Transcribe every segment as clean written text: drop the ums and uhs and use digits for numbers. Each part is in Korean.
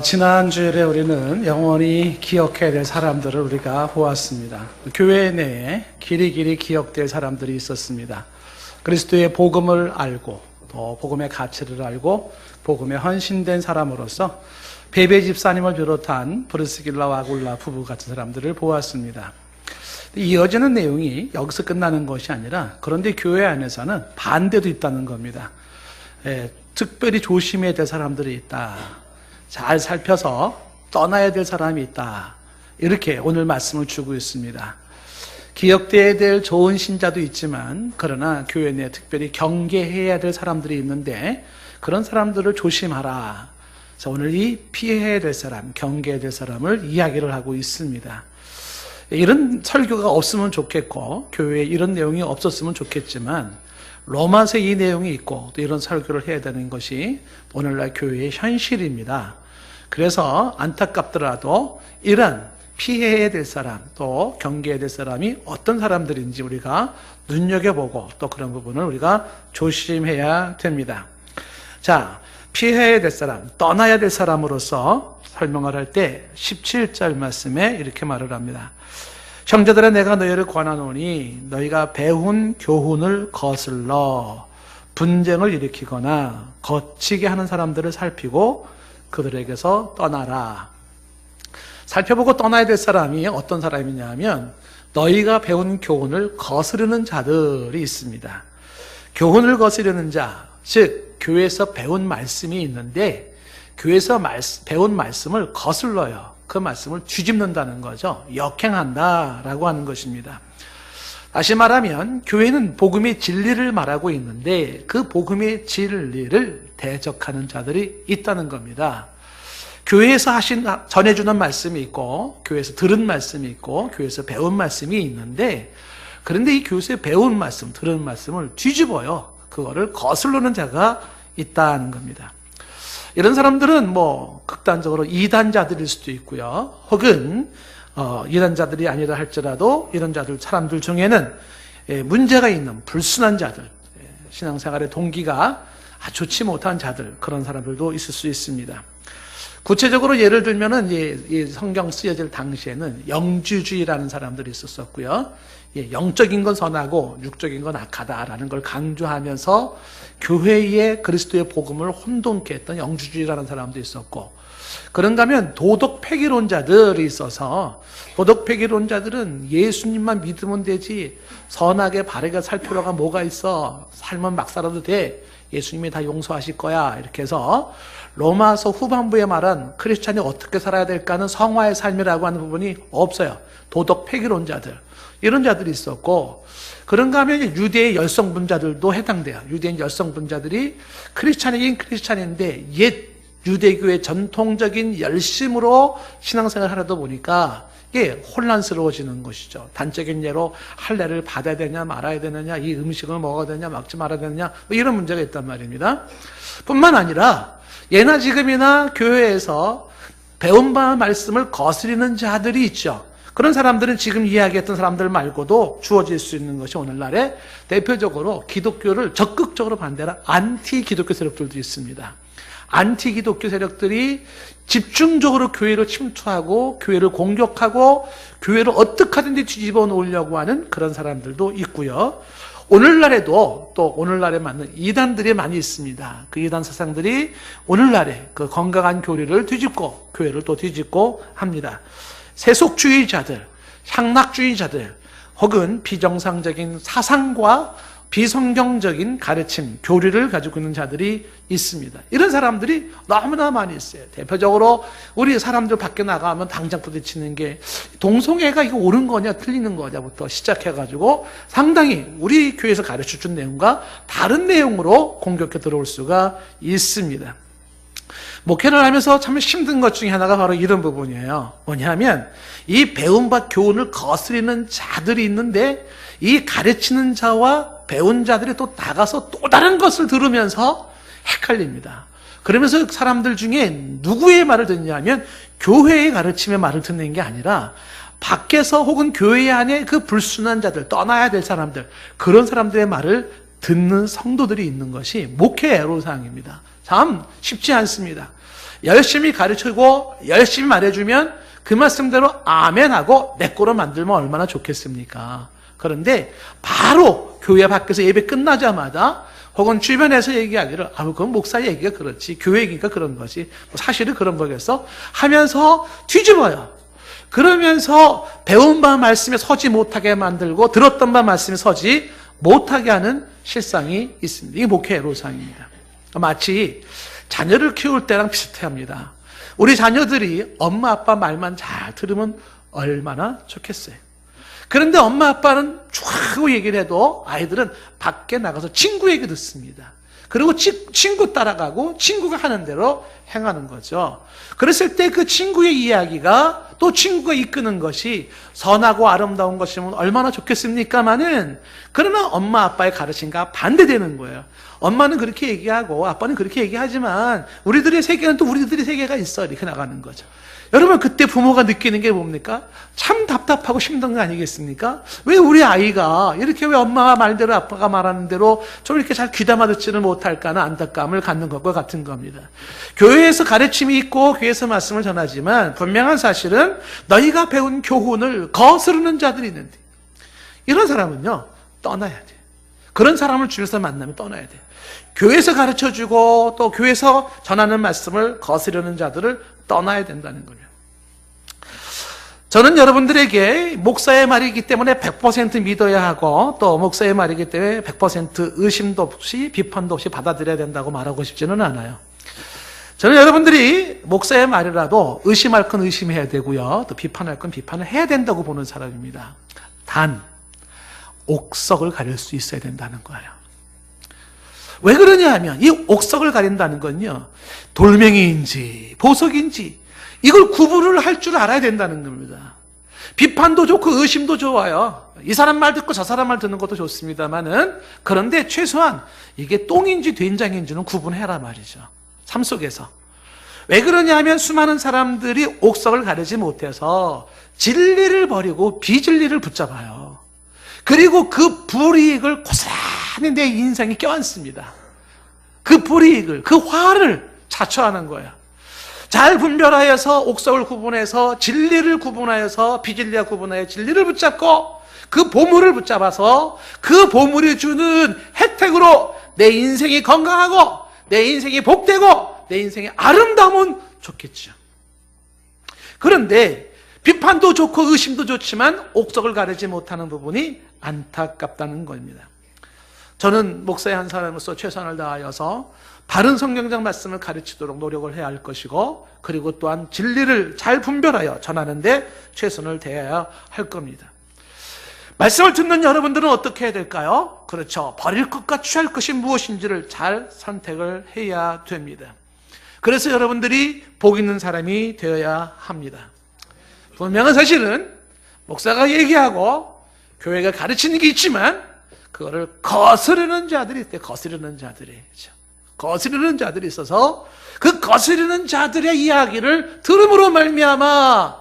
지난주일에 우리는 영원히 기억해야 될 사람들을 우리가 보았습니다. 교회 내에 길이 기억될 사람들이 있었습니다. 그리스도의 복음을 알고 또 복음의 가치를 알고 복음에 헌신된 사람으로서 베베 집사님을 비롯한 브리스길라와 아굴라 부부 같은 사람들을 보았습니다. 이어지는 내용이 여기서 끝나는 것이 아니라 그런데 교회 안에서는 반대도 있다는 겁니다. 특별히 조심해야 될 사람들이 있다. 잘 살펴서 떠나야 될 사람이 있다. 이렇게 오늘 말씀을 주고 있습니다. 기억돼야 될 좋은 신자도 있지만 그러나 교회 내에 특별히 경계해야 될 사람들이 있는데 그런 사람들을 조심하라. 그래서 오늘 이 피해야 될 사람, 경계해야 될 사람을 이야기를 하고 있습니다. 이런 설교가 없으면 좋겠고 교회에 이런 내용이 없었으면 좋겠지만 로마서에 이 내용이 있고 또 이런 설교를 해야 되는 것이 오늘날 교회의 현실입니다. 그래서 안타깝더라도 이런 피해야 될 사람 또 경계해야 될 사람이 어떤 사람들인지 우리가 눈여겨보고 또 그런 부분을 우리가 조심해야 됩니다. 자, 피해야 될 사람, 떠나야 될 사람으로서 설명을 할 때 17절 말씀에 이렇게 말을 합니다. 형제들아 내가 너희를 권하노니 너희가 배운 교훈을 거슬러 분쟁을 일으키거나 거치게 하는 사람들을 살피고 그들에게서 떠나라. 살펴보고 떠나야 될 사람이 어떤 사람이냐 하면 너희가 배운 교훈을 거스르는 자들이 있습니다. 교훈을 거스르는 자, 즉 교회에서 배운 말씀이 있는데 교회에서 배운 말씀을 거슬러요. 그 말씀을 뒤집는다는 거죠. 역행한다라고 하는 것입니다. 다시 말하면 교회는 복음의 진리를 말하고 있는데 그 복음의 진리를 대적하는 자들이 있다는 겁니다. 교회에서 전해주는 말씀이 있고 교회에서 들은 말씀이 있고 교회에서 배운 말씀이 있는데 그런데 이 교회에서 배운 말씀, 들은 말씀을 뒤집어요. 그거를 거슬르는 자가 있다는 겁니다. 이런 사람들은 극단적으로 이단자들일 수도 있고요. 혹은 이단자들이 아니라 할지라도 이런 사람들 중에는 문제가 있는 불순한 자들, 신앙생활의 동기가 좋지 못한 자들, 그런 사람들도 있을 수 있습니다. 구체적으로 예를 들면은 이 성경 쓰여질 당시에는 영주주의라는 사람들이 있었고요. 영적인 건 선하고 육적인 건 악하다라는 걸 강조하면서 교회의 그리스도의 복음을 혼돈케 했던 영주주의라는 사람도 있었고, 그런가 하면 도덕 폐기론자들이 있어서 도덕 폐기론자들은 예수님만 믿으면 되지 선하게 바르게 살 필요가 뭐가 있어, 살면 막 살아도 돼, 예수님이 다 용서하실 거야, 이렇게 해서 로마서 후반부에 말한 크리스찬이 어떻게 살아야 될까는 성화의 삶이라고 하는 부분이 없어요. 도덕 폐기론자들, 이런 자들이 있었고, 그런가 하면 유대의 열성분자들도 해당돼요. 유대인 열성분자들이 크리스찬이긴 크리스찬인데 옛 유대교의 전통적인 열심으로 신앙생활을 하다 보니까 이게 혼란스러워지는 것이죠. 단적인 예로 할례를 받아야 되냐 말아야 되느냐, 이 음식을 먹어야 되냐 먹지 말아야 되느냐, 이런 문제가 있단 말입니다. 뿐만 아니라 예나 지금이나 교회에서 배운 바 말씀을 거스리는 자들이 있죠. 그런 사람들은 지금 이야기했던 사람들 말고도 주어질 수 있는 것이 오늘날에 대표적으로 기독교를 적극적으로 반대하는 안티 기독교 세력들도 있습니다. 안티 기독교 세력들이 집중적으로 교회를 침투하고 교회를 공격하고 교회를 어떻게 하든지 뒤집어 놓으려고 하는 그런 사람들도 있고요. 오늘날에도 또 오늘날에 맞는 이단들이 많이 있습니다. 그 이단 사상들이 오늘날에 그 건강한 교리를 뒤집고 교회를 또 뒤집고 합니다. 세속주의자들, 향락주의자들, 혹은 비정상적인 사상과 비성경적인 가르침, 교리를 가지고 있는 자들이 있습니다. 이런 사람들이 너무나 많이 있어요. 대표적으로 우리 사람들 밖에 나가면 당장 부딪히는 게 동성애가 이거 옳은 거냐 틀리는 거냐부터 시작해가지고 상당히 우리 교회에서 가르쳐준 내용과 다른 내용으로 공격해 들어올 수가 있습니다. 목회를 하면서 참 힘든 것 중에 하나가 바로 이런 부분이에요. 뭐냐면 이 배운 바 교훈을 거스리는 자들이 있는데 이 가르치는 자와 배운 자들이 또 나가서 또 다른 것을 들으면서 헷갈립니다. 그러면서 사람들 중에 누구의 말을 듣냐면 교회의 가르침의 말을 듣는 게 아니라 밖에서 혹은 교회 안에 그 불순한 자들, 떠나야 될 사람들, 그런 사람들의 말을 듣는 성도들이 있는 것이 목회 애로사항입니다. 참 쉽지 않습니다. 열심히 가르치고 열심히 말해주면 그 말씀대로 아멘하고 내 거로 만들면 얼마나 좋겠습니까? 그런데 바로 교회 밖에서 예배 끝나자마자 혹은 주변에서 얘기하기를 그건 목사 얘기가 그렇지, 교회 얘기가 그런 거지, 사실은 그런 거겠어 하면서 뒤집어요. 그러면서 배운 바 말씀에 서지 못하게 만들고 들었던 바 말씀에 서지 못하게 하는 실상이 있습니다. 이게 목회의 애로사항입니다. 마치 자녀를 키울 때랑 비슷합니다. 우리 자녀들이 엄마 아빠 말만 잘 들으면 얼마나 좋겠어요. 그런데 엄마 아빠는 쫙 얘기를 해도 아이들은 밖에 나가서 친구 얘기 듣습니다. 그리고 친구 따라가고 친구가 하는 대로 행하는 거죠. 그랬을 때 그 친구의 이야기가 또 친구가 이끄는 것이 선하고 아름다운 것이면 얼마나 좋겠습니까마는, 그러나 엄마 아빠의 가르침과 반대되는 거예요. 엄마는 그렇게 얘기하고 아빠는 그렇게 얘기하지만 우리들의 세계는 또 우리들의 세계가 있어, 이렇게 나가는 거죠. 여러분, 그때 부모가 느끼는 게 뭡니까? 참 답답하고 힘든 거 아니겠습니까? 왜 우리 아이가 이렇게 왜 엄마가 말대로 아빠가 말하는 대로 좀 이렇게 잘 귀담아 듣지는 못할까 하는 안타까움을 갖는 것과 같은 겁니다. 교회에서 가르침이 있고 교회에서 말씀을 전하지만 분명한 사실은 너희가 배운 교훈을 거스르는 자들이 있는데, 이런 사람은요 떠나야 돼. 그런 사람을 주위에서 만나면 떠나야 돼. 교회에서 가르쳐주고 또 교회에서 전하는 말씀을 거스르는 자들을 떠나야 된다는 거예요. 저는 여러분들에게 목사의 말이기 때문에 100% 믿어야 하고 또 목사의 말이기 때문에 100% 의심도 없이 비판도 없이 받아들여야 된다고 말하고 싶지는 않아요. 저는 여러분들이 목사의 말이라도 의심할 건 의심해야 되고요, 또 비판할 건 비판을 해야 된다고 보는 사람입니다. 단 옥석을 가릴 수 있어야 된다는 거예요. 왜 그러냐 하면 이 옥석을 가린다는 건요, 돌멩이인지 보석인지 이걸 구분을 할 줄 알아야 된다는 겁니다. 비판도 좋고 의심도 좋아요. 이 사람 말 듣고 저 사람 말 듣는 것도 좋습니다만은, 그런데 최소한 이게 똥인지 된장인지는 구분해라 말이죠, 삶 속에서. 왜 그러냐 하면 수많은 사람들이 옥석을 가리지 못해서 진리를 버리고 비진리를 붙잡아요. 그리고 그 불이익을 고스란히 내 인생에 껴안습니다. 그 불이익을, 그 화를 자초하는 거예요. 잘 분별하여서 옥석을 구분해서 진리를 구분하여서 비진리와 구분하여 진리를 붙잡고 그 보물을 붙잡아서 그 보물이 주는 혜택으로 내 인생이 건강하고 내 인생이 복되고 내 인생의 아름다움은 좋겠죠. 그런데 비판도 좋고 의심도 좋지만 옥석을 가리지 못하는 부분이 안타깝다는 겁니다. 저는 목사의 한 사람으로서 최선을 다하여서 바른 성경적 말씀을 가르치도록 노력을 해야 할 것이고, 그리고 또한 진리를 잘 분별하여 전하는 데 최선을 다해야 할 겁니다. 말씀을 듣는 여러분들은 어떻게 해야 될까요? 그렇죠. 버릴 것과 취할 것이 무엇인지를 잘 선택을 해야 됩니다. 그래서 여러분들이 복 있는 사람이 되어야 합니다. 분명한 사실은 목사가 얘기하고 교회가 가르치는 게 있지만 그거를 거스르는 자들이 있대. 거스르는 자들이. 거스르는 자들이 있어서 그 거스르는 자들의 이야기를 들음으로 말미암아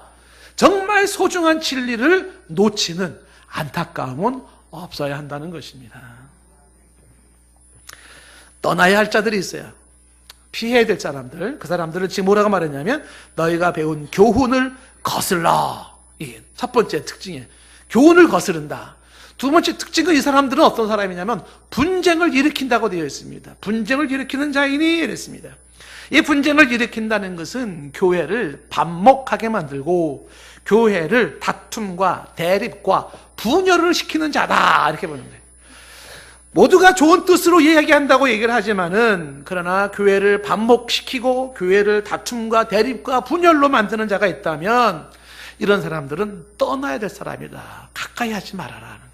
정말 소중한 진리를 놓치는 안타까움은 없어야 한다는 것입니다. 떠나야 할 자들이 있어요. 피해야 될 사람들. 그 사람들은 지금 뭐라고 말했냐면 너희가 배운 교훈을 거슬러. 이게 첫 번째 특징이에요. 교훈을 거스른다. 두 번째 특징은 이 사람들은 어떤 사람이냐면 분쟁을 일으킨다고 되어 있습니다. 분쟁을 일으키는 자이니 이랬습니다. 이 분쟁을 일으킨다는 것은 교회를 반목하게 만들고 교회를 다툼과 대립과 분열을 시키는 자다, 이렇게 보는 거예요. 모두가 좋은 뜻으로 이야기한다고 얘기를 하지만은, 그러나 교회를 반목시키고 교회를 다툼과 대립과 분열로 만드는 자가 있다면 이런 사람들은 떠나야 될 사람이다. 가까이 하지 말아라 하는 거예요.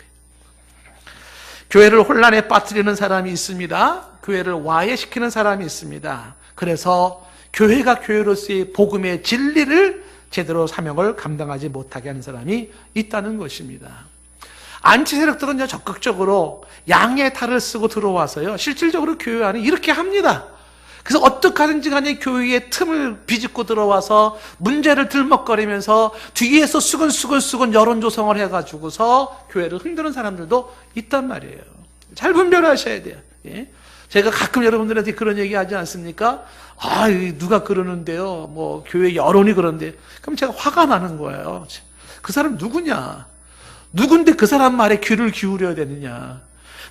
교회를 혼란에 빠뜨리는 사람이 있습니다. 교회를 와해시키는 사람이 있습니다. 그래서 교회가 교회로서의 복음의 진리를 제대로 사명을 감당하지 못하게 하는 사람이 있다는 것입니다. 안치 세력들은 적극적으로 양의 탈을 쓰고 들어와서요, 실질적으로 교회 안에 이렇게 합니다. 그래서 어떻게 하든지 간에 교회의 틈을 비집고 들어와서 문제를 들먹거리면서 뒤에서 수근수근 여론 조성을 해가지고서 교회를 흔드는 사람들도 있단 말이에요. 잘 분별하셔야 돼요. 예? 제가 가끔 여러분들한테 그런 얘기 하지 않습니까? 아, 누가 그러는데요. 뭐, 교회 여론이 그런데. 그럼 제가 화가 나는 거예요. 그 사람 누구냐? 누군데 그 사람 말에 귀를 기울여야 되느냐?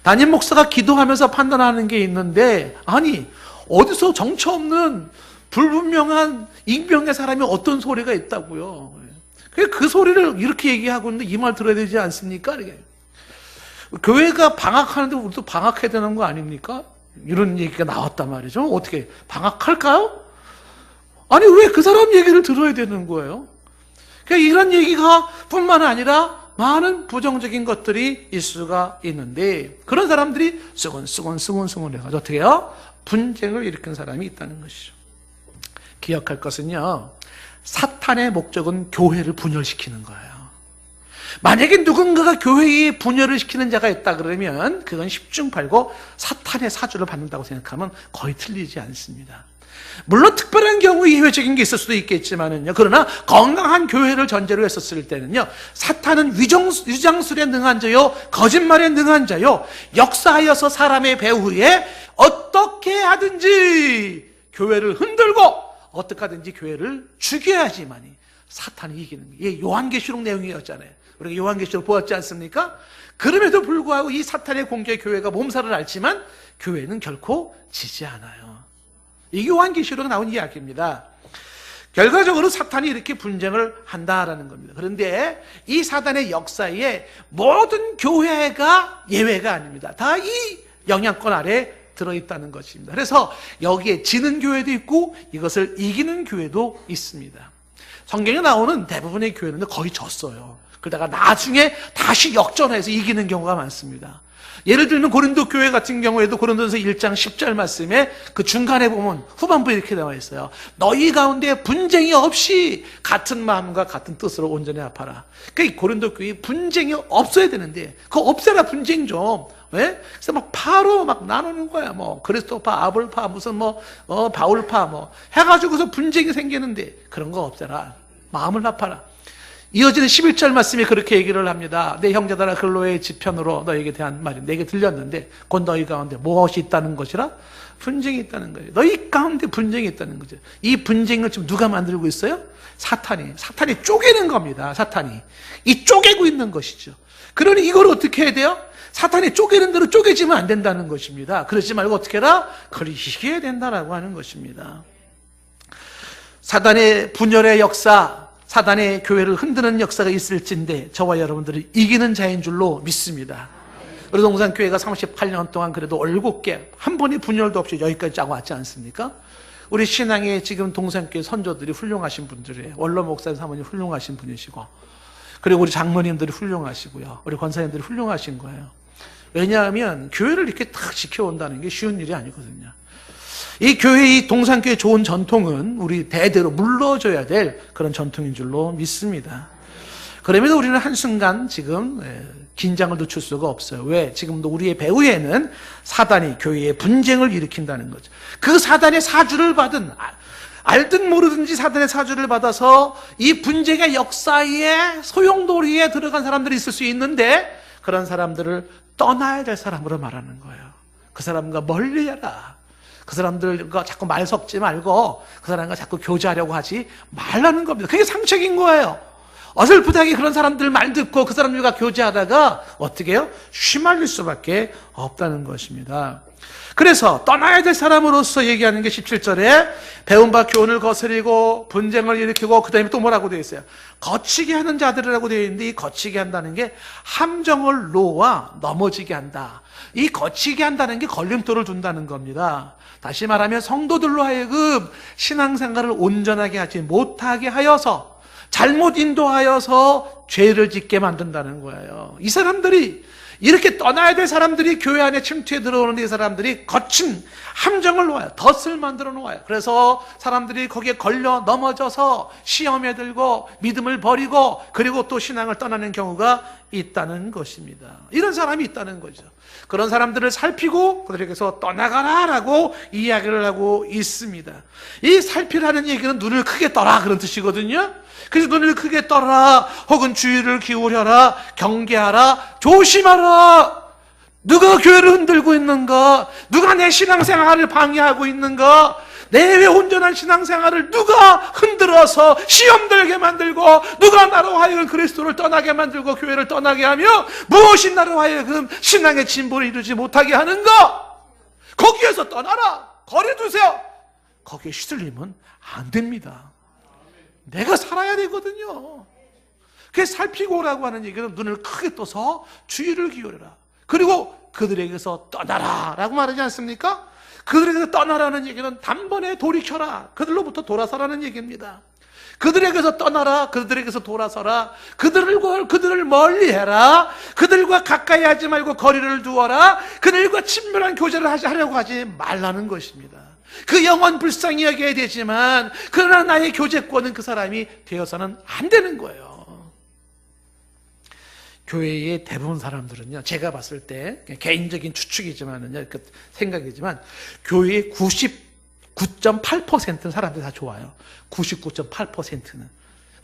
담임 목사가 기도하면서 판단하는 게 있는데, 아니, 어디서 정처 없는 불분명한 익명의 사람이 어떤 소리가 있다고요. 그 소리를 이렇게 얘기하고 있는데 이 말 들어야 되지 않습니까? 교회가 방학하는데 우리도 방학해야 되는 거 아닙니까? 이런 얘기가 나왔단 말이죠. 어떻게 방학할까요? 아니 왜 그 사람 얘기를 들어야 되는 거예요? 그러니까 이런 얘기가 뿐만 아니라 많은 부정적인 것들이 있을 수가 있는데 그런 사람들이 수근수근 해가지고 어떻게 해요? 분쟁을 일으킨 사람이 있다는 것이죠. 기억할 것은요, 사탄의 목적은 교회를 분열시키는 거예요. 만약에 누군가가 교회에 분열을 시키는 자가 있다 그러면 그건 십중팔구 사탄의 사주를 받는다고 생각하면 거의 틀리지 않습니다. 물론 특별한 경우 예외적인 게 있을 수도 있겠지만은요, 그러나 건강한 교회를 전제로 했었을 때는요, 사탄은 위장술에 능한 자요, 거짓말에 능한 자요, 역사하여서 사람의 배후에 어떻게 하든지 교회를 흔들고 어떻게 하든지 교회를 죽여야지만이 사탄이 이기는 거예요. 이게 요한계시록 내용이었잖아요. 우리가 요한계시록 보았지 않습니까? 그럼에도 불구하고 이 사탄의 공격에 교회가 몸살을 앓지만 교회는 결코 지지 않아요. 이게 요한계시록에 나온 이야기입니다. 결과적으로 사탄이 이렇게 분쟁을 한다라는 겁니다. 그런데 이 사탄의 역사에 모든 교회가 예외가 아닙니다. 다 이 영향권 아래 들어있다는 것입니다. 그래서 여기에 지는 교회도 있고 이것을 이기는 교회도 있습니다. 성경에 나오는 대부분의 교회는 거의 졌어요. 그러다가 나중에 다시 역전해서 이기는 경우가 많습니다. 예를 들면 고린도 교회 같은 경우에도 고린도전서 1장 10절 말씀에 그 중간에 보면 후반부에 이렇게 나와 있어요. 너희 가운데 분쟁이 없이 같은 마음과 같은 뜻으로 온전히 합하라. 그러니까 이 고린도 교회 분쟁이 없어야 되는데 그거 없애라 분쟁 좀. 왜? 그래서 막 파로 막 나누는 거야. 뭐 그리스도파, 아볼파, 무슨 바울파 해가지고서 분쟁이 생기는데 그런 거 없애라. 마음을 합하라. 이어지는 11절 말씀이 그렇게 얘기를 합니다. 내 형제들아 글로의 지편으로 너에게 대한 말이 내게 들렸는데 곧 너희 가운데 무엇이 있다는 것이라? 분쟁이 있다는 거예요. 너희 가운데 분쟁이 있다는 거죠. 이 분쟁을 지금 누가 만들고 있어요? 사탄이 쪼개는 겁니다. 사탄이 이 쪼개고 있는 것이죠. 그러니 이걸 어떻게 해야 돼요? 사탄이 쪼개는 대로 쪼개지면 안 된다는 것입니다. 그러지 말고 어떻게 해라? 그걸 이겨야 된다라고 하는 것입니다. 사탄의 분열의 역사, 사단의 교회를 흔드는 역사가 있을진데 저와 여러분들은 이기는 자인 줄로 믿습니다. 우리 동산교회가 38년 동안 그래도 올곧게 한 번의 분열도 없이 여기까지 짜고 왔지 않습니까? 우리 신앙의 지금 동산교회 선조들이 훌륭하신 분들이에요. 원로 목사님 사모님 훌륭하신 분이시고 그리고 우리 장로님들이 훌륭하시고요. 우리 권사님들이 훌륭하신 거예요. 왜냐하면 교회를 이렇게 딱 지켜온다는 게 쉬운 일이 아니거든요. 이 교회, 이 동산교회 좋은 전통은 우리 대대로 물러줘야 될 그런 전통인 줄로 믿습니다. 그럼에도 우리는 한순간 지금 긴장을 늦출 수가 없어요. 왜? 지금도 우리의 배후에는 사단이 교회에 분쟁을 일으킨다는 거죠. 그 사단의 사주를 받은, 알든 모르든지 사단의 사주를 받아서 이 분쟁의 역사에 소용돌이에 들어간 사람들이 있을 수 있는데 그런 사람들을 떠나야 될 사람으로 말하는 거예요. 그 사람과 멀리해라. 그 사람들과 자꾸 말 섞지 말고 그 사람과 자꾸 교제하려고 하지 말라는 겁니다. 그게 상책인 거예요. 어설프다게 그런 사람들 말 듣고 그 사람들과 교제하다가 어떻게 해요? 휘말릴 수밖에 없다는 것입니다. 그래서 떠나야 될 사람으로서 얘기하는 게 17절에 배운 바 교훈을 거스리고 분쟁을 일으키고 그 다음에 또 뭐라고 되어 있어요? 거치게 하는 자들이라고 되어 있는데 이 거치게 한다는 게 함정을 놓아 넘어지게 한다. 이 거치게 한다는 게 걸림돌을 둔다는 겁니다. 다시 말하면 성도들로 하여금 신앙생활을 온전하게 하지 못하게 하여서 잘못 인도하여서 죄를 짓게 만든다는 거예요. 이 사람들이 이렇게 떠나야 될 사람들이 교회 안에 침투해 들어오는 이 사람들이 거친 함정을 놓아요. 덫을 만들어 놓아요. 그래서 사람들이 거기에 걸려 넘어져서 시험에 들고 믿음을 버리고 그리고 또 신앙을 떠나는 경우가 있다는 것입니다. 이런 사람이 있다는 거죠. 그런 사람들을 살피고 그들에게서 떠나가라라고 이야기를 하고 있습니다. 이 살피라는 얘기는 눈을 크게 떠라 그런 뜻이거든요. 그래서 눈을 크게 떠라 혹은 주의를 기울여라 경계하라 조심하라 누가 교회를 흔들고 있는가? 누가 내 신앙생활을 방해하고 있는가? 내 왜 온전한 신앙생활을 누가 흔들어서 시험 들게 만들고, 누가 나로 하여금 그리스도를 떠나게 만들고 교회를 떠나게 하며 무엇이 나로 하여금 신앙의 진보를 이루지 못하게 하는가? 거기에서 떠나라. 거리 두세요. 거기에 휘둘리면 안 됩니다. 내가 살아야 되거든요. 그래서 살피고 오라고 하는 얘기는 눈을 크게 떠서 주의를 기울여라. 그리고 그들에게서 떠나라 라고 말하지 않습니까? 그들에게서 떠나라는 얘기는 단번에 돌이켜라, 그들로부터 돌아서라는 얘기입니다. 그들에게서 떠나라, 그들에게서 돌아서라, 그들을 멀리해라, 그들과 가까이 하지 말고 거리를 두어라, 그들과 친밀한 교제를 하려고 하지 말라는 것입니다. 그 영혼 불쌍히 여겨야 되지만 그러나 나의 교제권은 그 사람이 되어서는 안 되는 거예요. 교회의 대부분 사람들은요, 제가 봤을 때 개인적인 추측이지만은요, 그 생각이지만 교회의 99.8%는 사람들이 다 좋아요. 99.8%는.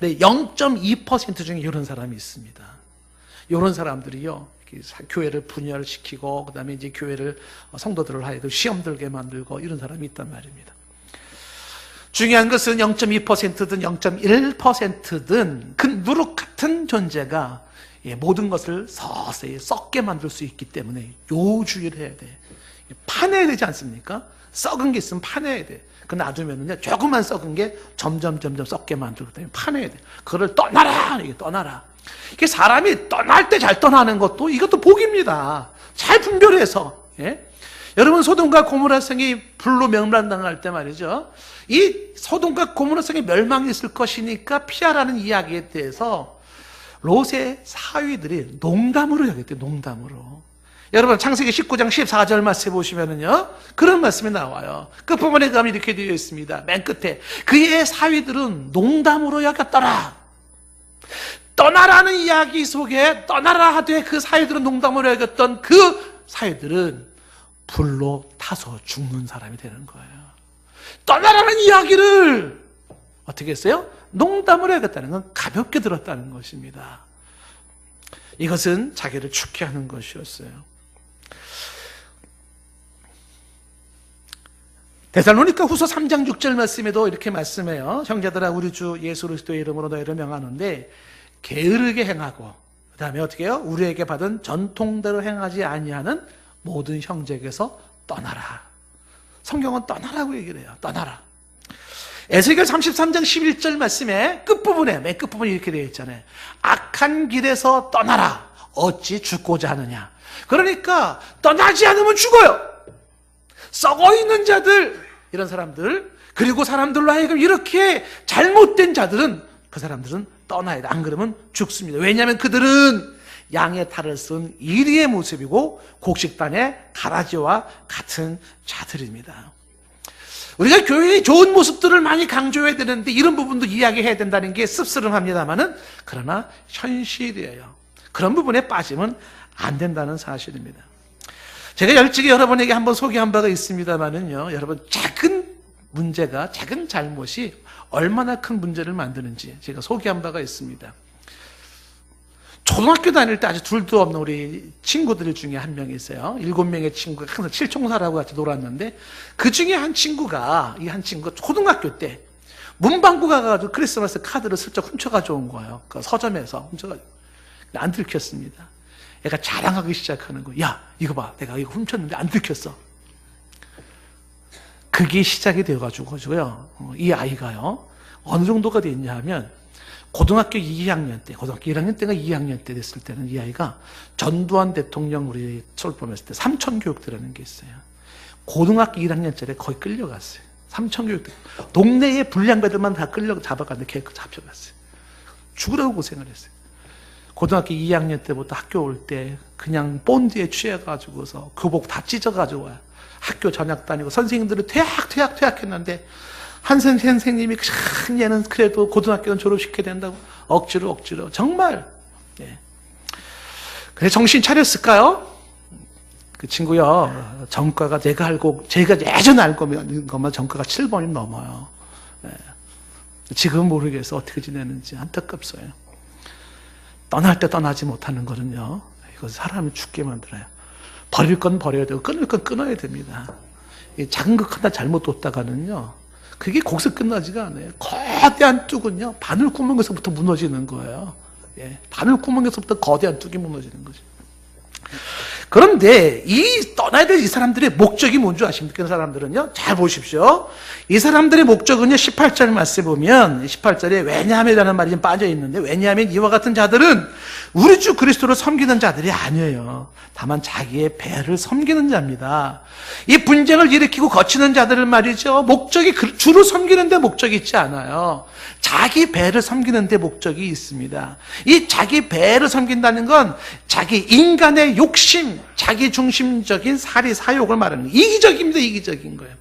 근데 0.2% 중에 이런 사람이 있습니다. 이런 사람들이요, 교회를 분열시키고 그다음에 이제 교회를 성도들을 하여금 시험 들게 만들고 이런 사람이 있단 말입니다. 중요한 것은 0.2%든 0.1%든 그 누룩 같은 존재가 모든 것을 서서히 썩게 만들 수 있기 때문에 요주의를 해야 돼. 파내야 되지 않습니까? 썩은 게 있으면 파내야 돼. 그 놔두면은요, 조금만 썩은 게 점점 썩게 만들기 때문에 파내야 돼. 그거를 떠나라! 이게 떠나라. 이게 사람이 떠날 때 잘 떠나는 것도 이것도 복입니다. 잘 분별해서. 예? 여러분, 소돔과 고모라 성이 불로 멸망당할 때 말이죠, 이 소돔과 고모라 성이 멸망했을 것이니까 피하라는 이야기에 대해서 롯의 사위들이 농담으로 여겼대요. 농담으로. 여러분, 창세기 19장 14절 말씀 보시면은요, 그런 말씀이 나와요. 끝부분에 가면 이렇게 되어 있습니다. 맨 끝에 그의 사위들은 농담으로 여겼더라. 떠나라는 이야기 속에 떠나라 하되 그 사위들은 농담으로 여겼던 그 사위들은 불로 타서 죽는 사람이 되는 거예요. 떠나라는 이야기를 어떻게 했어요? 농담으로 여겼다는 건 가볍게 들었다는 것입니다. 이것은 자기를 축해하는 것이었어요. 데살로니가 후서 3장 6절 말씀에도 이렇게 말씀해요. 형제들아, 우리 주 예수 그리스도의 이름으로 너희를 명하는데 게으르게 행하고 그 다음에 어떻게 해요? 우리에게 받은 전통대로 행하지 아니하는 모든 형제에게서 떠나라. 성경은 떠나라고 얘기를 해요. 떠나라. 에스겔 33장 11절 말씀에 끝부분에, 맨 끝부분에 이렇게 되어 있잖아요. 악한 길에서 떠나라. 어찌 죽고자 하느냐. 그러니까 떠나지 않으면 죽어요. 썩어 있는 자들, 이런 사람들, 그리고 사람들로 하여금 이렇게 잘못된 자들은, 그 사람들은 떠나야 돼. 안 그러면 죽습니다. 왜냐하면 그들은 양의 탈을 쓴 이리의 모습이고 곡식단의 가라지와 같은 자들입니다. 우리가 교회의 좋은 모습들을 많이 강조해야 되는데 이런 부분도 이야기해야 된다는 게 씁쓸합니다만은, 그러나 현실이에요. 그런 부분에 빠지면 안 된다는 사실입니다. 제가 열심히 여러분에게 한번 소개한 바가 있습니다만은요, 여러분, 작은 문제가, 작은 잘못이 얼마나 큰 문제를 만드는지 제가 소개한 바가 있습니다. 초등학교 다닐 때 아주 둘도 없는 우리 친구들 중에 한 명이 있어요. 7명의 친구가 항상 칠총사라고 같이 놀았는데, 그 중에 한 친구가, 초등학교 때 문방구 가가지고 크리스마스 카드를 슬쩍 훔쳐 가져온 거예요. 그 서점에서 훔쳐가지고. 안 들켰습니다. 애가 자랑하기 시작하는 거예요. 야, 이거 봐. 내가 이거 훔쳤는데 안 들켰어. 그게 시작이 되어가지고요. 이 아이가요, 어느 정도가 됐냐 하면, 고등학교 2학년 때, 고등학교 1학년 때가 2학년 때 됐을 때는 이 아이가 전두환 대통령 우리 출범했을 때 삼천교육대라는 게 있어요. 고등학교 1학년짜리 거의 끌려갔어요. 삼천교육대. 동네의 불량배들만 다 잡아갔는데 걔 잡혀갔어요. 죽으라고 고생을 했어요. 고등학교 2학년 때부터 학교 올 때 그냥 본드에 취해가지고서 교복 다 찢어가지고 와요. 학교 전학 다니고 선생님들은 퇴학 했는데, 한 선생님이 얘는 그래도 고등학교는 졸업시켜야 된다고 억지로 정말. 예. 그래 정신 차렸을까요? 그 친구요, 전과가 제가 예전에 알고 있는 것만 전과가 7번이 넘어요. 예. 지금 모르겠어. 어떻게 지내는지 안타깝어요. 떠날 때 떠나지 못하는 거는요, 이거 사람을 죽게 만들어요. 버릴 건 버려야 되고 끊을 건 끊어야 됩니다. 작은 것 하나 잘못 뒀다가는요, 그게 거기서 끝나지가 않아요. 거대한 뚝은요, 바늘 구멍에서부터 무너지는 거예요. 예, 바늘 구멍에서부터 거대한 뚝이 무너지는 거죠. 그런데 이 떠나야 될 이 사람들의 목적이 뭔지 아십니까? 그 사람들은요, 잘 보십시오. 이 사람들의 목적은요, 18절 말씀에 보면 18절에 왜냐하면이라는 말이 좀 빠져 있는데, 왜냐하면 이와 같은 자들은 우리 주 그리스도를 섬기는 자들이 아니에요. 다만 자기의 배를 섬기는 자입니다. 이 분쟁을 일으키고 거치는 자들을 말이죠, 목적이 주를 섬기는 데 목적이 있지 않아요. 자기 배를 섬기는 데 목적이 있습니다. 이 자기 배를 섬긴다는 건 자기 인간의 욕심, 자기 중심적인 사리 사욕을 말하는 거예요. 이기적입니다. 이기적인 거예요.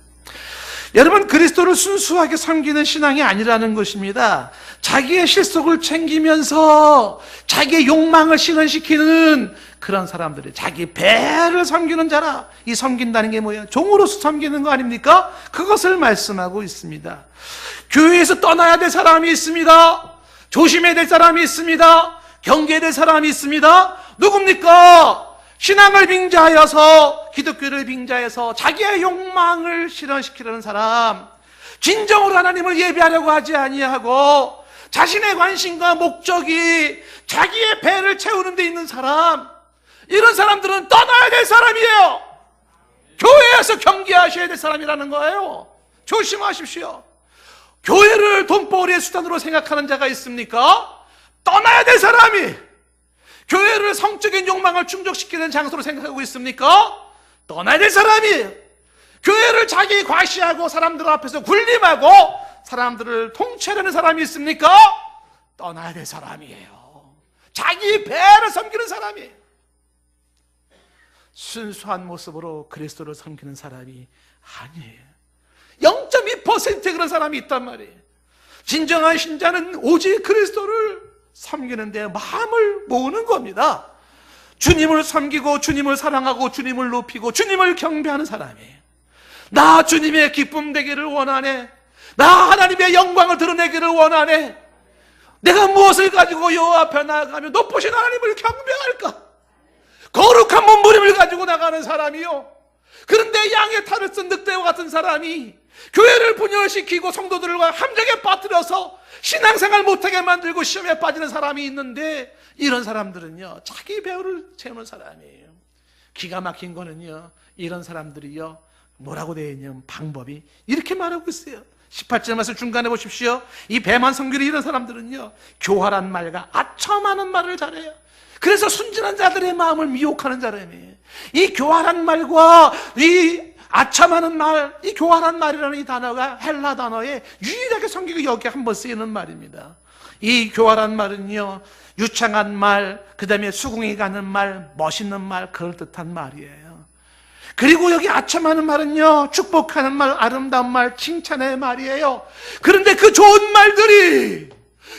여러분, 그리스도를 순수하게 섬기는 신앙이 아니라는 것입니다. 자기의 실속을 챙기면서 자기의 욕망을 실현시키는 그런 사람들이 자기 배를 섬기는 자라. 이 섬긴다는 게 뭐예요? 종으로서 섬기는 거 아닙니까? 그것을 말씀하고 있습니다. 교회에서 떠나야 될 사람이 있습니다. 조심해야 될 사람이 있습니다. 경계해야 될 사람이 있습니다. 누굽니까? 신앙을 빙자하여서, 기독교를 빙자해서 자기의 욕망을 실현시키려는 사람, 진정으로 하나님을 예배하려고 하지 아니하고 자신의 관심과 목적이 자기의 배를 채우는 데 있는 사람, 이런 사람들은 떠나야 될 사람이에요. 교회에서 경계하셔야 될 사람이라는 거예요. 조심하십시오. 교회를 돈벌이의 수단으로 생각하는 자가 있습니까? 떠나야 될 사람이 교회를 성적인 욕망을 충족시키는 장소로 생각하고 있습니까? 떠나야 될 사람이 교회를 자기 과시하고 사람들 앞에서 군림하고 사람들을 통치하려는 사람이 있습니까? 떠나야 될 사람이에요. 자기 배를 섬기는 사람이에요. 순수한 모습으로 그리스도를 섬기는 사람이 아니에요. 0.2% 그런 사람이 있단 말이에요. 진정한 신자는 오직 그리스도를 섬기는 데 마음을 모으는 겁니다. 주님을 섬기고 주님을 사랑하고 주님을 높이고 주님을 경배하는 사람이에요. 나 주님의 기쁨 되기를 원하네. 나 하나님의 영광을 드러내기를 원하네. 내가 무엇을 가지고 여호와 앞에 나아가며 높으신 하나님을 경배할까? 거룩한 몸부림을 가지고 나가는 사람이요. 그런데 양의 탈을 쓴 늑대와 같은 사람이 교회를 분열시키고 성도들과 함정에 빠뜨려서 신앙생활 못하게 만들고 시험에 빠지는 사람이 있는데, 이런 사람들은요, 자기 배우를 채우는 사람이에요. 기가 막힌 거는요, 이런 사람들이요, 뭐라고 되어 있냐면 방법이 이렇게 말하고 있어요. 18절 말씀 중간에 보십시오. 이 배만 섬기는 이런 사람들은요, 교활한 말과 아첨하는 말을 잘해요. 그래서 순진한 자들의 마음을 미혹하는 사람이에요. 이 교활한 말과 이 아첨하는 말, 이 교활한 말이라는 이 단어가 헬라 단어에 유일하게 성경에 여기 한번 쓰이는 말입니다. 이 교활한 말은요, 유창한 말, 그 다음에 수긍이 가는 말, 멋있는 말, 그럴듯한 말이에요. 그리고 여기 아첨하는 말은요, 축복하는 말, 아름다운 말, 칭찬의 말이에요. 그런데 그 좋은 말들이,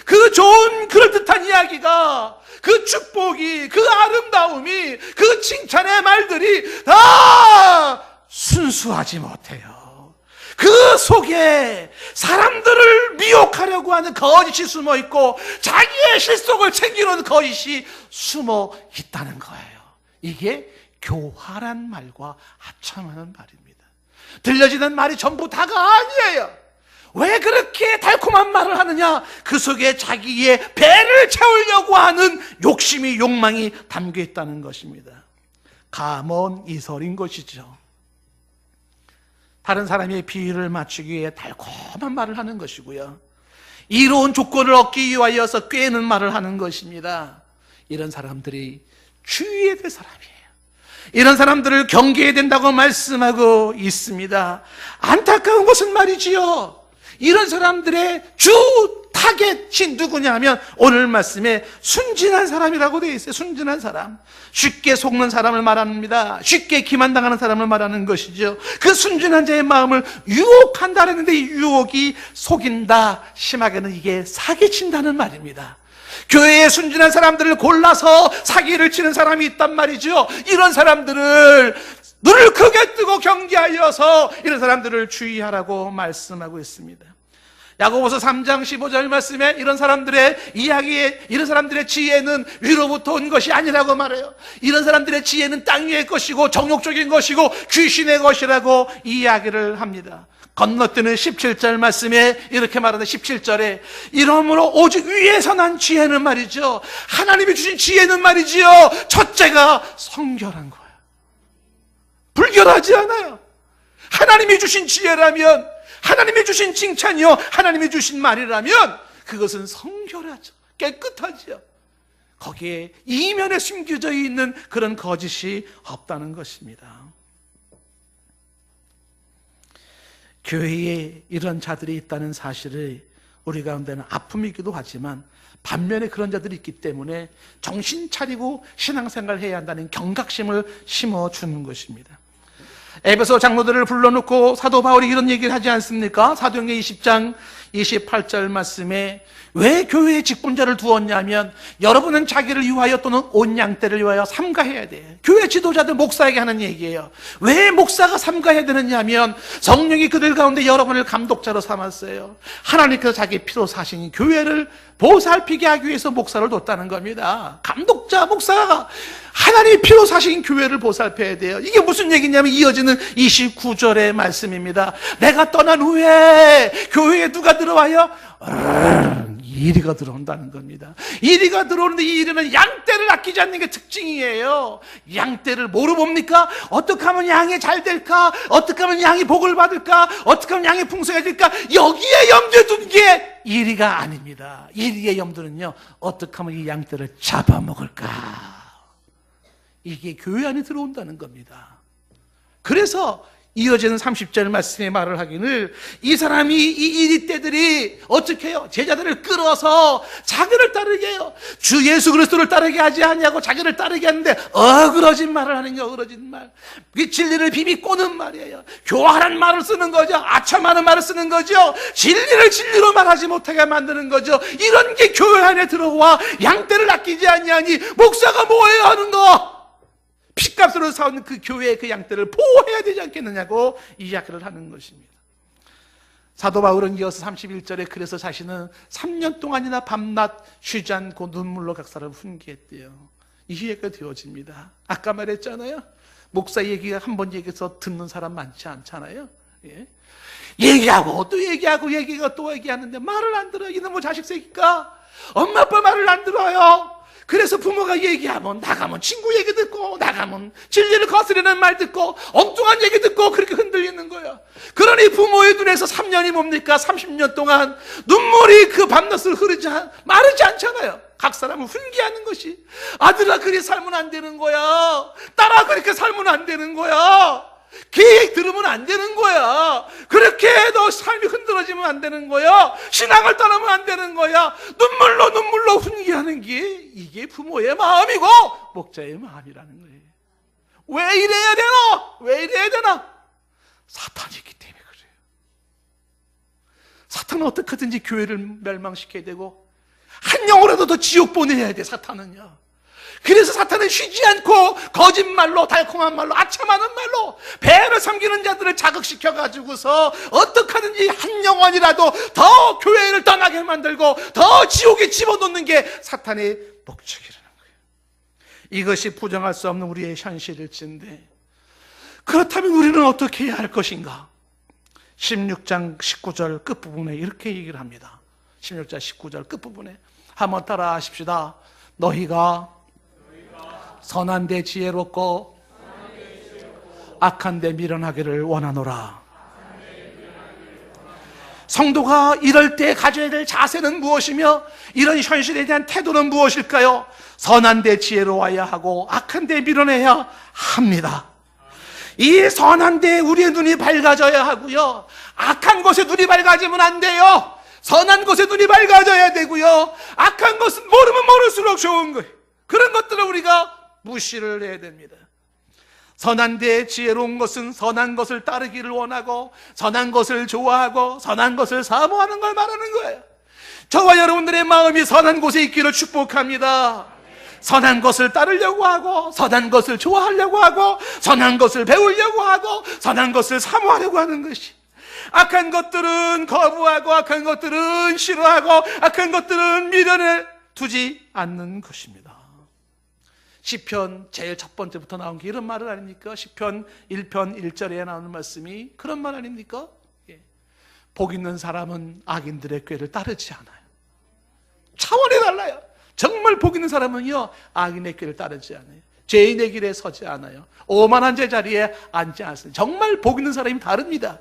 그 좋은 그럴듯한 이야기가, 그 축복이, 그 아름다움이, 그 칭찬의 말들이 다 순수하지 못해요. 그 속에 사람들을 미혹하려고 하는 거짓이 숨어 있고 자기의 실속을 챙기는 거짓이 숨어 있다는 거예요. 이게 교활한 말과 아첨하는 말입니다. 들려지는 말이 전부 다가 아니에요. 왜 그렇게 달콤한 말을 하느냐? 그 속에 자기의 배를 채우려고 하는 욕심이, 욕망이 담겨 있다는 것입니다. 가문 이설인 것이죠. 다른 사람의 비위를 맞추기 위해 달콤한 말을 하는 것이고요, 이로운 조건을 얻기 위하여서 꾀는 말을 하는 것입니다. 이런 사람들이 주의해야 될 사람이에요. 이런 사람들을 경계해야 된다고 말씀하고 있습니다. 안타까운 것은 말이지요, 이런 사람들의 주 타겟이 누구냐면 오늘 말씀에 순진한 사람이라고 되어 있어요. 순진한 사람, 쉽게 속는 사람을 말합니다. 쉽게 기만당하는 사람을 말하는 것이죠. 그 순진한 자의 마음을 유혹한다 그랬는데, 이 유혹이 속인다, 심하게는 이게 사기친다는 말입니다. 교회에 순진한 사람들을 골라서 사기를 치는 사람이 있단 말이죠. 이런 사람들을 눈을 크게 뜨고 경계하여서 이런 사람들을 주의하라고 말씀하고 있습니다. 야고보서 3장 15절 말씀에 이런 사람들의 이야기에, 이런 사람들의 지혜는 위로부터 온 것이 아니라고 말해요. 이런 사람들의 지혜는 땅 위의 것이고 정욕적인 것이고 귀신의 것이라고 이야기를 합니다. 건너뛰는 17절 말씀에 이렇게 말하는 17절에 이러므로 오직 위에서 난 지혜는 말이죠, 하나님이 주신 지혜는 말이지요, 첫째가 성결한 거예요. 불결하지 않아요. 하나님이 주신 지혜라면, 하나님이 주신 칭찬이요, 하나님이 주신 말이라면 그것은 성결하죠. 깨끗하죠. 거기에 이면에 숨겨져 있는 그런 거짓이 없다는 것입니다. 교회에 이런 자들이 있다는 사실을 우리 가운데는 아픔이기도 하지만 반면에 그런 자들이 있기 때문에 정신 차리고 신앙생활을 해야 한다는 경각심을 심어주는 것입니다. 에베소 장로들을 불러놓고 사도 바울이 이런 얘기를 하지 않습니까? 사도행전 20장 28절 말씀에 왜 교회에 직분자를 두었냐면 여러분은 자기를 위하여 또는 온 양떼를 위하여 삼가해야 돼. 교회 지도자들, 목사에게 하는 얘기예요. 왜 목사가 삼가해야 되느냐 하면 성령이 그들 가운데 여러분을 감독자로 삼았어요. 하나님께서 자기 피로 사신 교회를 보살피게 하기 위해서 목사를 뒀다는 겁니다. 감독자, 목사가 하나님이 피로 사신 교회를 보살펴야 돼요. 이게 무슨 얘기냐면 이어지는 29절의 말씀입니다. 내가 떠난 후에 교회에 누가 들어와요? 이리가 들어온다는 겁니다. 이리가 들어오는데 이 이리는 양떼를 아끼지 않는 게 특징이에요. 양떼를 뭐로 봅니까? 어떻게 하면 양이 잘 될까? 어떻게 하면 양이 복을 받을까? 어떻게 하면 양이 풍성해질까? 여기에 염두에 둔 게 이리가 아닙니다. 이리의 염두는요, 어떻게 하면 이 양떼를 잡아먹을까? 이게 교회 안에 들어온다는 겁니다. 그래서 이어지는 30절 말씀의 말을 하기를 이 사람이, 이 이리떼들이 어떻게 해요? 제자들을 끌어서 자기를 따르게 해요. 주 예수 그리스도를 따르게 하지 않냐고 자기를 따르게 하는데 어그러진 말을 하는 게 어그러진 말. 그게 진리를 비비꼬는 말이에요. 교활한 말을 쓰는 거죠. 아첨하는 말을 쓰는 거죠. 진리를 진리로 말하지 못하게 만드는 거죠. 이런 게 교회 안에 들어와 양떼를 아끼지 않냐니 목사가 뭐해야 하는 거? 핏값으로 사온 그 교회의 그 양떼를 보호해야 되지 않겠느냐고 이야기를 하는 것입니다. 사도 바울은 이어서 31절에 그래서 자신은 3년 동안이나 밤낮 쉬지 않고 눈물로 각사를 훈계했대요. 이해가 되어집니다. 아까 말했잖아요. 목사 얘기가 한 번 얘기해서 듣는 사람 많지 않잖아요. 예? 얘기하고 또 얘기하고 얘기가 또 얘기하는데 말을 안 들어요. 이놈의 자식 새끼가 엄마 아빠 말을 안 들어요. 그래서 부모가 얘기하면 나가면 친구 얘기 듣고 나가면 진리를 거스르는 말 듣고 엉뚱한 얘기 듣고 그렇게 흔들리는 거예요. 그러니 부모의 눈에서 3년이 뭡니까? 30년 동안 눈물이 그 밤낮을 마르지 않잖아요. 각 사람을 훈계하는 것이 아들아 그렇게 살면 안 되는 거야. 딸아 그렇게 살면 안 되는 거야. 계획 들으면 안 되는 거야. 그렇게 해도 삶이 흔들어지면 안 되는 거야. 신앙을 떠나면 안 되는 거야. 눈물로 훈계하는 게 이게 부모의 마음이고 목자의 마음이라는 거예요. 왜 이래야 되나? 왜 이래야 되나? 사탄이 있기 때문에 그래요. 사탄은 어떻게든지 교회를 멸망시켜야 되고 한 영혼이라도 더 지옥 보내야 돼. 사탄은요. 그래서 사탄은 쉬지 않고 거짓말로, 달콤한 말로, 아첨하는 말로 배를 섬기는 자들을 자극시켜가지고서 어떻게 하든지 한 영혼이라도 더 교회를 떠나게 만들고 더 지옥에 집어넣는 게 사탄의 목적이라는 거예요. 이것이 부정할 수 없는 우리의 현실일진데 그렇다면 우리는 어떻게 해야 할 것인가? 16장 19절 끝부분에 이렇게 얘기를 합니다. 16장 19절 끝부분에 한번 따라 하십시다. 너희가 선한 데 지혜롭고 악한 데 미련하기를 원하노라. 성도가 이럴 때 가져야 될 자세는 무엇이며 이런 현실에 대한 태도는 무엇일까요? 선한 데 지혜로워야 하고 악한 데 미련해야 합니다. 이 선한 데 우리의 눈이 밝아져야 하고요, 악한 것에 눈이 밝아지면 안 돼요. 선한 것에 눈이 밝아져야 되고요, 악한 것은 모르면 모를수록 좋은 거예요. 그런 것들을 우리가 무시를 해야 됩니다. 선한 데 지혜로운 것은 선한 것을 따르기를 원하고 선한 것을 좋아하고 선한 것을 사모하는 걸 말하는 거예요. 저와 여러분들의 마음이 선한 곳에 있기를 축복합니다. 선한 것을 따르려고 하고 선한 것을 좋아하려고 하고 선한 것을 배우려고 하고 선한 것을 사모하려고 하는 것이 악한 것들은 거부하고 악한 것들은 싫어하고 악한 것들은 미련에 두지 않는 것입니다. 시편 제일 첫 번째부터 나온 게 이런 말을 아닙니까? 시편 1편 1절에 나오는 말씀이 그런 말 아닙니까? 복 있는 사람은 악인들의 꾀를 따르지 않아요. 차원이 달라요. 정말 복 있는 사람은요, 악인의 꾀를 따르지 않아요. 죄인의 길에 서지 않아요. 오만한 제자리에 앉지 않습니다. 정말 복 있는 사람이 다릅니다.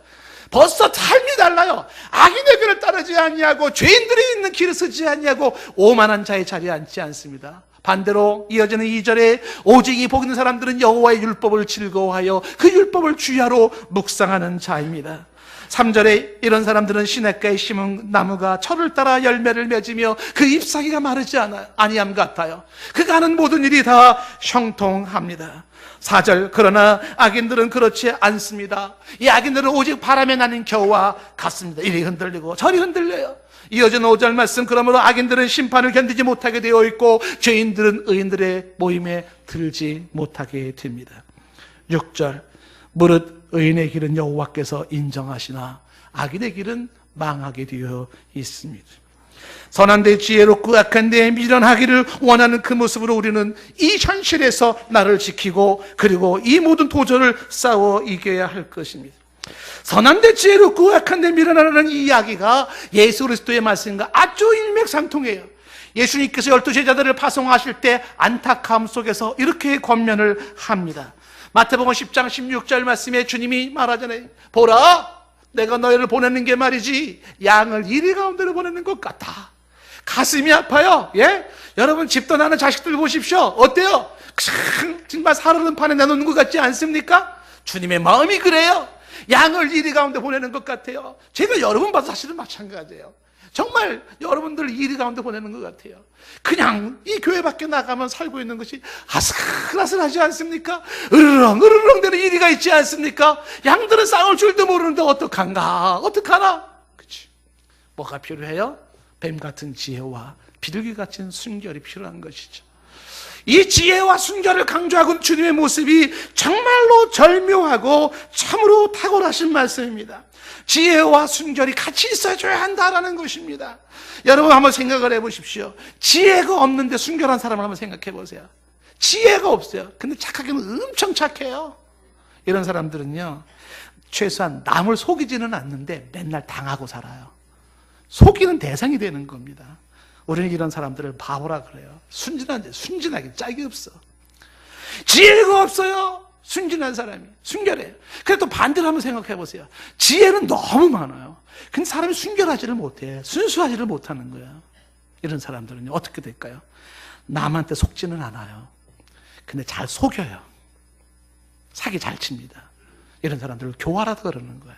벌써 삶이 달라요. 악인의 길을 따르지 아니하고 죄인들이 있는 길을 서지 아니하고 오만한 자의 자리에 앉지 않습니다. 반대로 이어지는 2절에 오직 이 복 있는 사람들은 여호와의 율법을 즐거워하여 그 율법을 주야로 묵상하는 자입니다. 3절에 이런 사람들은 시냇가에 심은 나무가 철을 따라 열매를 맺으며 그 잎사귀가 마르지 아니함 같아요. 그가 하는 모든 일이 다 형통합니다. 4절 그러나 악인들은 그렇지 않습니다. 이 악인들은 오직 바람에 나는 겨와 같습니다. 이리 흔들리고 저리 흔들려요. 이어지는 5절 말씀 그러므로 악인들은 심판을 견디지 못하게 되어 있고 죄인들은 의인들의 모임에 들지 못하게 됩니다. 6절 무릇 의인의 길은 여호와께서 인정하시나 악인의 길은 망하게 되어 있습니다. 선한 데 지혜롭고 악한 데에 미련하기를 원하는 그 모습으로 우리는 이 현실에서 나를 지키고 그리고 이 모든 도전을 싸워 이겨야 할 것입니다. 선한 데 지혜롭고 악한 데 미련하라는 이 이야기가 예수 그리스도의 말씀과 아주 일맥상통해요. 예수님께서 12제자들을 파송하실 때 안타까움 속에서 이렇게 권면을 합니다. 마태복음 10장 16절 말씀에 주님이 말하잖아요. 보라, 내가 너희를 보내는 게 말이지 양을 이리 가운데로 보내는 것 같아. 가슴이 아파요. 예? 여러분 집 떠나는 자식들 보십시오. 어때요? 정말 사르는 판에 내놓는 것 같지 않습니까? 주님의 마음이 그래요. 양을 이리 가운데 보내는 것 같아요. 제가 여러분 봐도 사실은 마찬가지예요. 정말 여러분들 이리 가운데 보내는 것 같아요. 그냥 이 교회 밖에 나가면 살고 있는 것이 아슬아슬하지 않습니까? 으르렁 되는 이리가 있지 않습니까? 양들은 싸울 줄도 모르는데 어떡하나? 그치? 뭐가 필요해요? 뱀 같은 지혜와 비둘기 같은 순결이 필요한 것이죠. 이 지혜와 순결을 강조하고 주님의 모습이 정말로 절묘하고 참으로 탁월하신 말씀입니다. 지혜와 순결이 같이 있어줘야 한다라는 것입니다. 여러분 한번 생각을 해보십시오. 지혜가 없는데 순결한 사람을 한번 생각해 보세요. 지혜가 없어요. 근데 착하기는 엄청 착해요. 이런 사람들은요, 최소한 남을 속이지는 않는데 맨날 당하고 살아요. 속이는 대상이 되는 겁니다. 우리는 이런 사람들을 바보라 그래요. 순진하게 짝이 없어. 지혜가 없어요. 순진한 사람이 순결해요. 그래도 반대로 한번 생각해 보세요. 지혜는 너무 많아요. 근데 사람이 순결하지를 못해. 순수하지를 못하는 거예요. 이런 사람들은요 어떻게 될까요? 남한테 속지는 않아요. 근데 잘 속여요. 사기 잘 칩니다. 이런 사람들을 교활하다 그러는 거예요.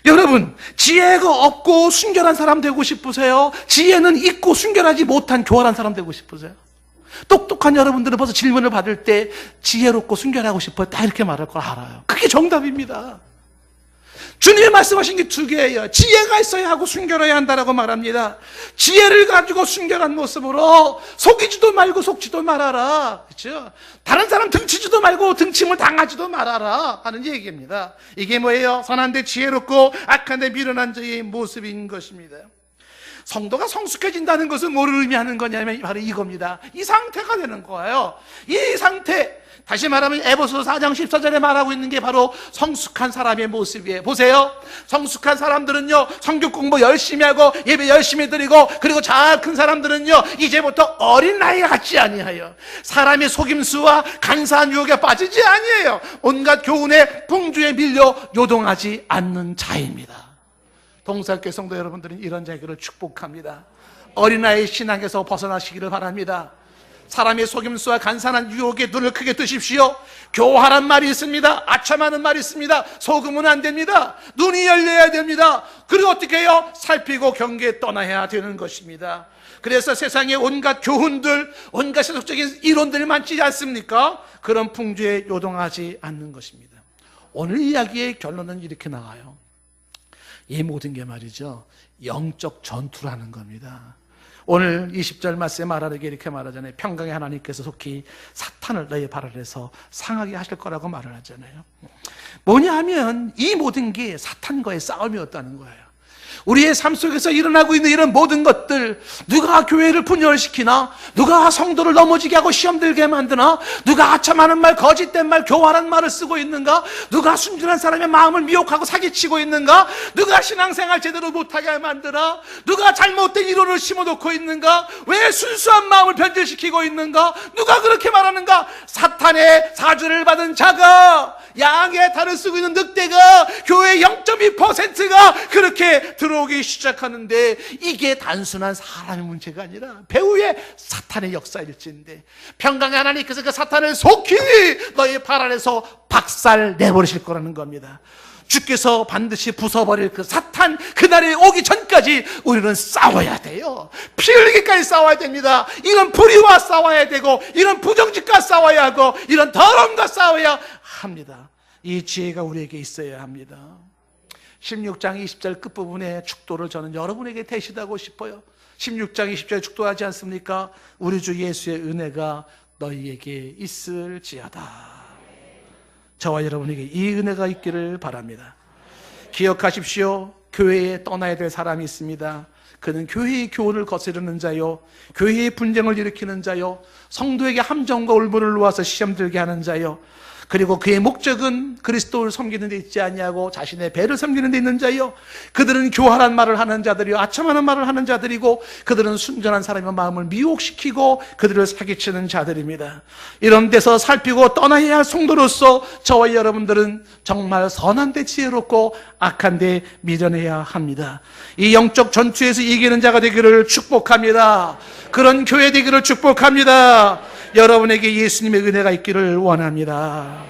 여러분, 지혜가 없고 순결한 사람 되고 싶으세요? 지혜는 있고 순결하지 못한 교활한 사람 되고 싶으세요? 똑똑한 여러분들은 벌써 질문을 받을 때 지혜롭고 순결하고 싶어요. 다 이렇게 말할 걸 알아요. 그게 정답입니다. 주님이 말씀하신 게 두 개예요. 지혜가 있어야 하고 순결해야 한다라고 말합니다. 지혜를 가지고 순결한 모습으로 속이지도 말고 속지도 말아라. 그렇죠? 다른 사람 등치지도 말고 등침을 당하지도 말아라 하는 얘기입니다. 이게 뭐예요? 선한데 지혜롭고 악한데 미련한 자의 모습인 것입니다. 성도가 성숙해진다는 것은 뭐를 의미하는 거냐면 바로 이겁니다. 이 상태가 되는 거예요. 이 상태, 다시 말하면 에베소서 4장 14절에 말하고 있는 게 바로 성숙한 사람의 모습이에요. 보세요. 성숙한 사람들은요 성경 공부 열심히 하고 예배 열심히 드리고, 그리고 잘 큰 사람들은요 이제부터 어린 나이가 같지 아니하여 사람의 속임수와 간사한 유혹에 빠지지 아니에요. 온갖 교훈에 풍주에 밀려 요동하지 않는 자입니다. 동사교회 성도 여러분들은 이런 자기를 축복합니다. 어린아이 신앙에서 벗어나시기를 바랍니다. 사람의 속임수와 간사한 유혹에 눈을 크게 뜨십시오. 교활한 말이 있습니다. 아첨하는 말이 있습니다. 속으면 안 됩니다. 눈이 열려야 됩니다. 그리고 어떻게 해요? 살피고 경계에 떠나야 되는 것입니다. 그래서 세상에 온갖 교훈들, 온갖 세속적인 이론들이 많지 않습니까? 그런 풍조에 요동하지 않는 것입니다. 오늘 이야기의 결론은 이렇게 나와요. 이 모든 게 말이죠 영적 전투라는 겁니다. 오늘 20절 말씀에 말하기에 이렇게 말하잖아요. 평강의 하나님께서 속히 사탄을 너희 발 아래서 상하게 하실 거라고 말을 하잖아요. 뭐냐 하면 이 모든 게 사탄과의 싸움이었다는 거예요. 우리의 삶 속에서 일어나고 있는 이런 모든 것들, 누가 교회를 분열시키나, 누가 성도를 넘어지게 하고 시험 들게 만드나, 누가 아첨하는 말, 거짓된 말, 교활한 말을 쓰고 있는가, 누가 순진한 사람의 마음을 미혹하고 사기치고 있는가, 누가 신앙생활 제대로 못하게 만드나, 누가 잘못된 이론을 심어놓고 있는가, 왜 순수한 마음을 변질시키고 있는가, 누가 그렇게 말하는가. 사탄의 사주를 받은 자가, 양의 탈을 쓰고 있는 늑대가, 교회의 0.2%가 그렇게 들어오기 시작하는데, 이게 단순한 사람의 문제가 아니라 배후의 사탄의 역사일진데, 평강의 하나님께서 그 사탄을 속히 너희 발 아래서 박살 내버리실 거라는 겁니다. 주께서 반드시 부숴버릴 그 사탄, 그날이 오기 전까지 우리는 싸워야 돼요. 피 흘리기까지 싸워야 됩니다. 이런 불의와 싸워야 되고, 이런 부정직과 싸워야 하고, 이런 더러움과 싸워야 합니다. 이 지혜가 우리에게 있어야 합니다. 16장 20절 끝부분의 축도를 저는 여러분에게 대시하고 싶어요. 16장 20절에 축도하지 않습니까? 우리 주 예수의 은혜가 너희에게 있을지어다. 저와 여러분에게 이 은혜가 있기를 바랍니다. 기억하십시오. 교회에 떠나야 될 사람이 있습니다. 그는 교회의 교훈을 거스르는 자요, 교회의 분쟁을 일으키는 자요, 성도에게 함정과 울분을 놓아서 시험 들게 하는 자요, 그리고 그의 목적은 그리스도를 섬기는 데 있지 아니하고 자신의 배를 섬기는 데 있는 자요, 그들은 교활한 말을 하는 자들이요, 아첨하는 말을 하는 자들이고, 그들은 순전한 사람의 마음을 미혹시키고 그들을 사기치는 자들입니다. 이런 데서 살피고 떠나야 할 성도로서 저와 여러분들은 정말 선한 데 지혜롭고 악한 데 미련해야 합니다. 이 영적 전투에서 이기는 자가 되기를 축복합니다. 그런 교회 되기를 축복합니다. 여러분에게 예수님의 은혜가 있기를 원합니다.